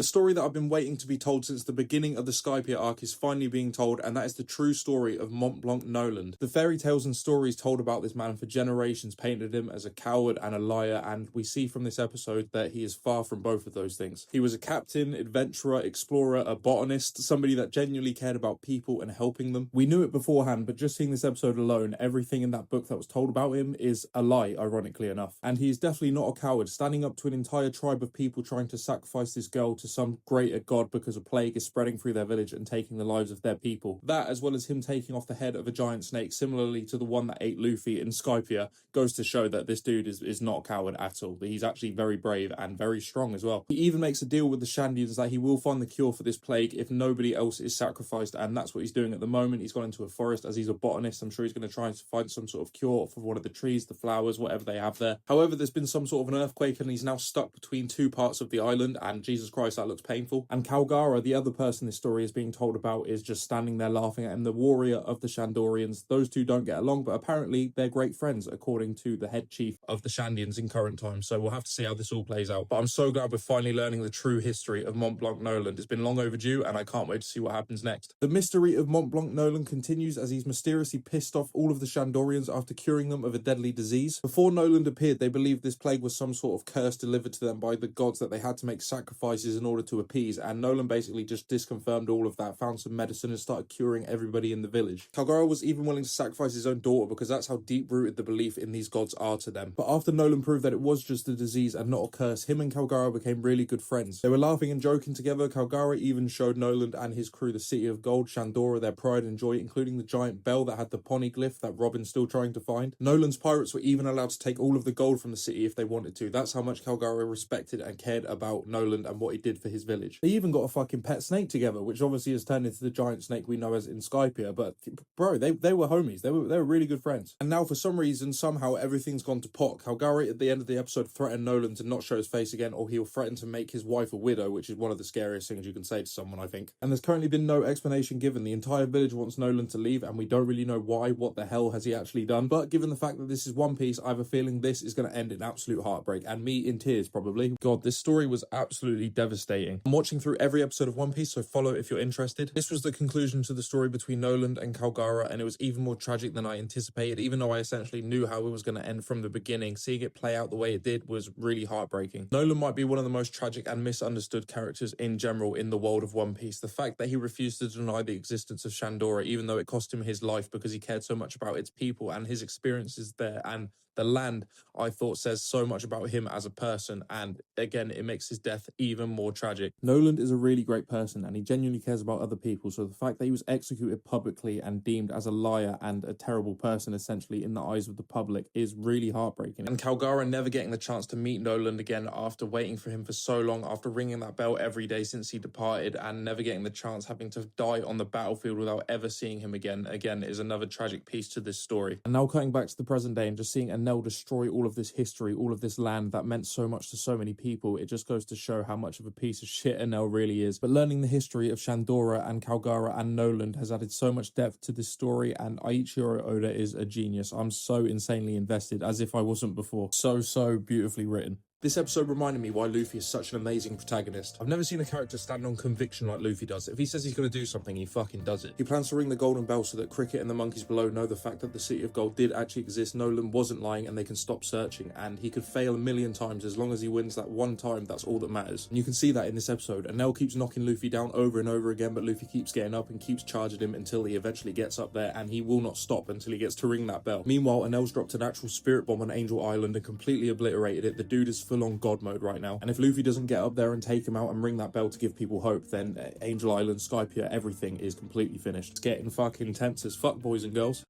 The story that I've been waiting to be told since the beginning of the Skypiea arc is finally being told, and that is the true story of Mont Blanc Noland. The fairy tales and stories told about this man for generations painted him as a coward and a liar, and we see from this episode that he is far from both of those things. He was a captain, adventurer, explorer, a botanist, somebody that genuinely cared about people and helping them. We knew it beforehand, but just seeing this episode alone, everything in that book that was told about him is a lie, ironically enough. And he is definitely not a coward, standing up to an entire tribe of people trying to sacrifice this girl to some greater god because a plague is spreading through their village and taking the lives of their people. That, as well as him taking off the head of a giant snake similarly to the one that ate Luffy in Skypiea, goes to show that this dude is not a coward at all. He's actually very brave and very strong as well. He even makes a deal with the Shandians that he will find the cure for this plague if nobody else is sacrificed, and that's what he's doing at the moment. He's gone into a forest as he's a botanist. I'm sure he's going to try and find some sort of cure for one of the trees, the flowers, whatever they have there. However, there's been some sort of an earthquake and he's now stuck between two parts of the island, and Jesus Christ, that looks painful. And Kalgara, the other person this story is being told about, is just standing there laughing at him, the warrior of the Shandorians. Those two don't get along, but apparently they're great friends, according to the head chief of the Shandians in current times. So we'll have to see how this all plays out. But I'm so glad we're finally learning the true history of Mont Blanc Noland. It's been long overdue, and I can't wait to see what happens next. The mystery of Mont Blanc Noland continues as he's mysteriously pissed off all of the Shandorians after curing them of a deadly disease. Before Noland appeared, they believed this plague was some sort of curse delivered to them by the gods that they had to make sacrifices in order to appease, and Noland basically just disconfirmed all of that, found some medicine and started curing everybody in the village. Kalgara was even willing to sacrifice his own daughter because that's how deep-rooted the belief in these gods are to them. But after Noland proved that it was just a disease and not a curse, him and Kalgara became really good friends. They were laughing and joking together. Kalgara even showed Noland and his crew the City of Gold, Shandora, their pride and joy, including the giant bell that had the poneglyph that Robin's still trying to find. Noland's pirates were even allowed to take all of the gold from the city if they wanted to. That's how much Kalgara respected and cared about Noland and what he did for his village. They even got a fucking pet snake together, which obviously has turned into the giant snake we know as in Skypiea, but bro, they were homies. They were really good friends. And now for some reason, somehow everything's gone to pot. Kalgara at the end of the episode threatened Noland to not show his face again, or he'll threaten to make his wife a widow, which is one of the scariest things you can say to someone, I think. And there's currently been no explanation given. The entire village wants Noland to leave, and we don't really know why. What the hell has he actually done? But given the fact that this is One Piece, I have a feeling this is going to end in absolute heartbreak, and me in tears probably. God, this story was absolutely devastating. I'm watching through every episode of One Piece, so follow if you're interested. This was the conclusion to the story between Noland and Kalgara, and it was even more tragic than I anticipated, even though I essentially knew how it was going to end from the beginning. Seeing it play out the way it did was really heartbreaking. Noland might be one of the most tragic and misunderstood characters in general in the world of One Piece. The fact that he refused to deny the existence of Shandora, even though it cost him his life because he cared so much about its people and his experiences there and the land, I thought says so much about him as a person, and again, it makes his death even more tragic. Noland is a really great person, and he genuinely cares about other people, so the fact that he was executed publicly and deemed as a liar and a terrible person, essentially, in the eyes of the public is really heartbreaking. And Kalgara never getting the chance to meet Noland again after waiting for him for so long, after ringing that bell every day since he departed, and never getting the chance, having to die on the battlefield without ever seeing him again, is another tragic piece to this story. And now cutting back to the present day and just seeing Enel destroy all of this history, all of this land that meant so much to so many people, it just goes to show how much of a piece of shit Enel really is. But learning the history of Shandora and Kalgara and Noland has added so much depth to this story, and Eiichiro Oda is a genius. I'm so insanely invested, as if I wasn't before. So beautifully written. This episode reminded me why Luffy is such an amazing protagonist. I've never seen a character stand on conviction like Luffy does. If he says he's going to do something, he fucking does it. He plans to ring the golden bell so that Cricket and the monkeys below know the fact that the City of Gold did actually exist, Noland wasn't lying, and they can stop searching. And he could fail a million times, as long as he wins that one time, that's all that matters. And you can see that in this episode. Enel keeps knocking Luffy down over and over again, but Luffy keeps getting up and keeps charging him until he eventually gets up there, and he will not stop until he gets to ring that bell. Meanwhile, Enel's dropped an actual spirit bomb on Angel Island and completely obliterated it. The dude is full on God mode right now. And if Luffy doesn't get up there and take him out and ring that bell to give people hope, then Angel Island, Skypiea, everything is completely finished. It's getting fucking tense as fuck, boys and girls.